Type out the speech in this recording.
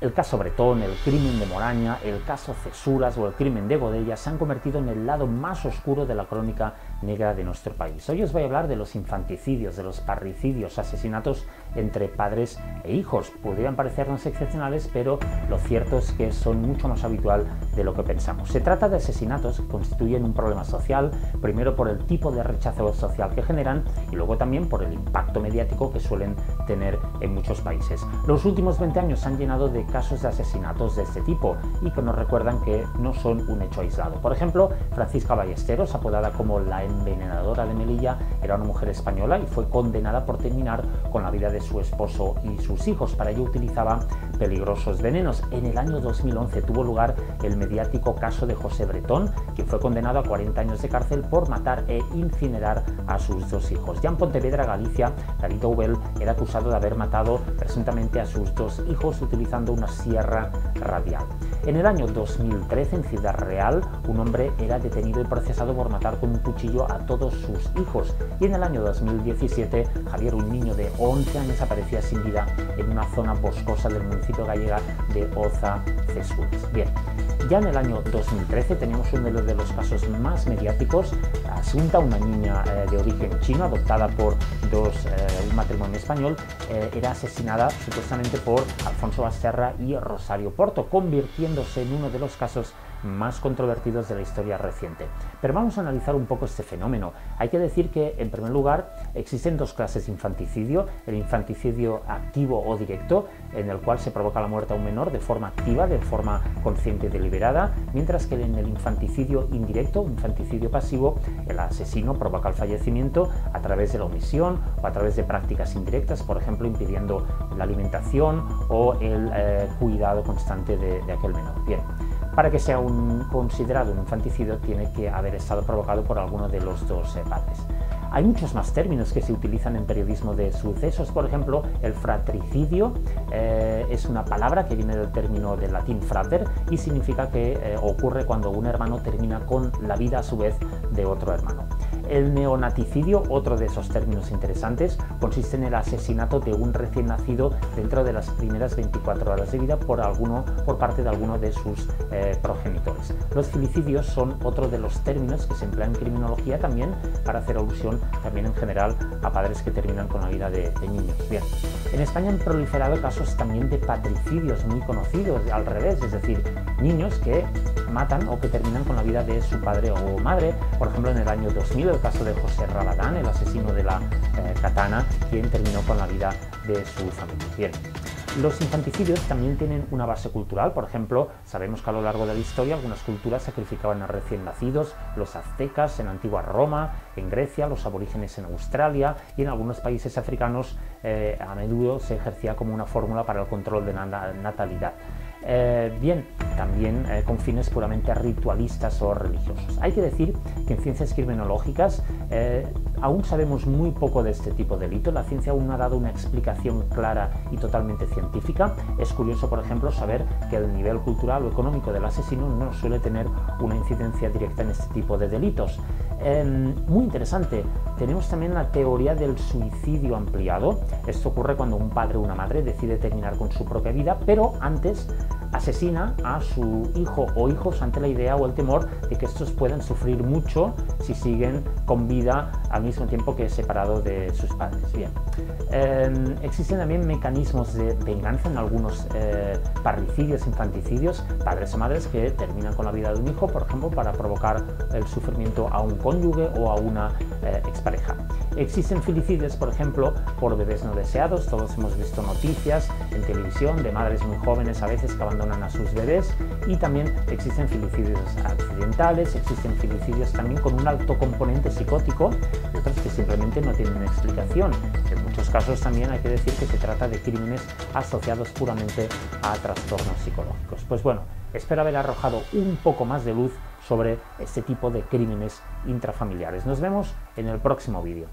El caso Bretón, el crimen de Moraña, el caso Cesuras o el crimen de Godella se han convertido en el lado más oscuro de la crónica negra de nuestro país. Hoy os voy a hablar de los infanticidios, de los parricidios, asesinatos entre padres e hijos. Podrían parecernos excepcionales, pero lo cierto es que son mucho más habitual de lo que pensamos. Se trata de asesinatos que constituyen un problema social, primero por el tipo de rechazo social que generan y luego también por el impacto mediático que suelen tener en muchos países. Los últimos 20 años se han llenado de casos de asesinatos de este tipo y que nos recuerdan que no son un hecho aislado. Por ejemplo, Francisca Ballesteros, apodada como la envenenadora de Melilla, era una mujer española y fue condenada por terminar con la vida de su esposo y sus hijos. Para ello utilizaba peligrosos venenos. En el año 2011 tuvo lugar el mediático caso de José Bretón, quien fue condenado a 40 años de cárcel por matar e incinerar a sus dos hijos. Ya en Pontevedra, Galicia, David Oubel era acusado de haber matado presuntamente a sus dos hijos utilizando una sierra radial. En el año 2013, en Ciudad Real, un hombre era detenido y procesado por matar con un cuchillo a todos sus hijos. Y en el año 2017, Javier, un niño de 11 años, aparecía sin vida en una zona boscosa del municipio gallega de Oza, Cesuras. Bien, ya en el año 2013 teníamos uno de los casos más mediáticos. Asunta, una niña de origen chino, adoptada por un matrimonio español, era asesinada supuestamente por Alfonso Basterra y Rosario Porto, convirtiéndose en uno de los casos más controvertidos de la historia reciente. Pero vamos a analizar un poco este fenómeno. Hay que decir que, en primer lugar, existen dos clases de infanticidio: el infanticidio activo o directo, en el cual se provoca la muerte a un menor de forma activa, de forma consciente y deliberada, mientras que en el infanticidio indirecto, infanticidio pasivo, el asesino provoca el fallecimiento a través de la omisión o a través de prácticas indirectas, por ejemplo, impidiendo la alimentación o el cuidado constante de aquel menor. Bien, para que sea considerado un infanticidio tiene que haber estado provocado por alguno de los dos padres. Hay muchos más términos que se utilizan en periodismo de sucesos. Por ejemplo, el fratricidio es una palabra que viene del término del latín frater y significa que ocurre cuando un hermano termina con la vida a su vez de otro hermano. El neonaticidio, otro de esos términos interesantes, consiste en el asesinato de un recién nacido dentro de las primeras 24 horas de vida por parte de alguno de sus progenitores. Los filicidios son otro de los términos que se emplean en criminología también para hacer alusión también en general a padres que terminan con la vida de niños. Bien, en España han proliferado casos también de patricidios muy conocidos, al revés, es decir, niños que matan o que terminan con la vida de su padre o madre. Por ejemplo, en el año 2000 el caso de José Rabadán, el asesino de la katana, quien terminó con la vida de su familia. Bien, los infanticidios también tienen una base cultural. Por ejemplo, sabemos que a lo largo de la historia algunas culturas sacrificaban a recién nacidos: los aztecas en la antigua Roma, en Grecia, los aborígenes en Australia y en algunos países africanos a menudo se ejercía como una fórmula para el control de la natalidad. Bien, también con fines puramente ritualistas o religiosos. Hay que decir que en ciencias criminológicas aún sabemos muy poco de este tipo de delito. La ciencia aún no ha dado una explicación clara y totalmente científica. Es curioso, por ejemplo, saber que el nivel cultural o económico del asesino no suele tener una incidencia directa en este tipo de delitos. Muy interesante, tenemos también la teoría del suicidio ampliado. Esto ocurre cuando un padre o una madre decide terminar con su propia vida, pero antes asesina a su hijo o hijos ante la idea o el temor de que estos puedan sufrir mucho si siguen con vida al mismo tiempo que separados de sus padres. Bien, existen también mecanismos de venganza en algunos parricidios, infanticidios, padres o madres que terminan con la vida de un hijo, por ejemplo, para provocar el sufrimiento a un cónyuge o a una expareja. Existen filicidios, por ejemplo, por bebés no deseados. Todos hemos visto noticias en televisión de madres muy jóvenes a veces que abandonan a sus bebés, y también existen filicidios accidentales, existen filicidios también con un alto componente psicótico y otros que simplemente no tienen explicación. En muchos casos también hay que decir que se trata de crímenes asociados puramente a trastornos psicológicos. Pues bueno, espero haber arrojado un poco más de luz sobre este tipo de crímenes intrafamiliares. Nos vemos en el próximo vídeo.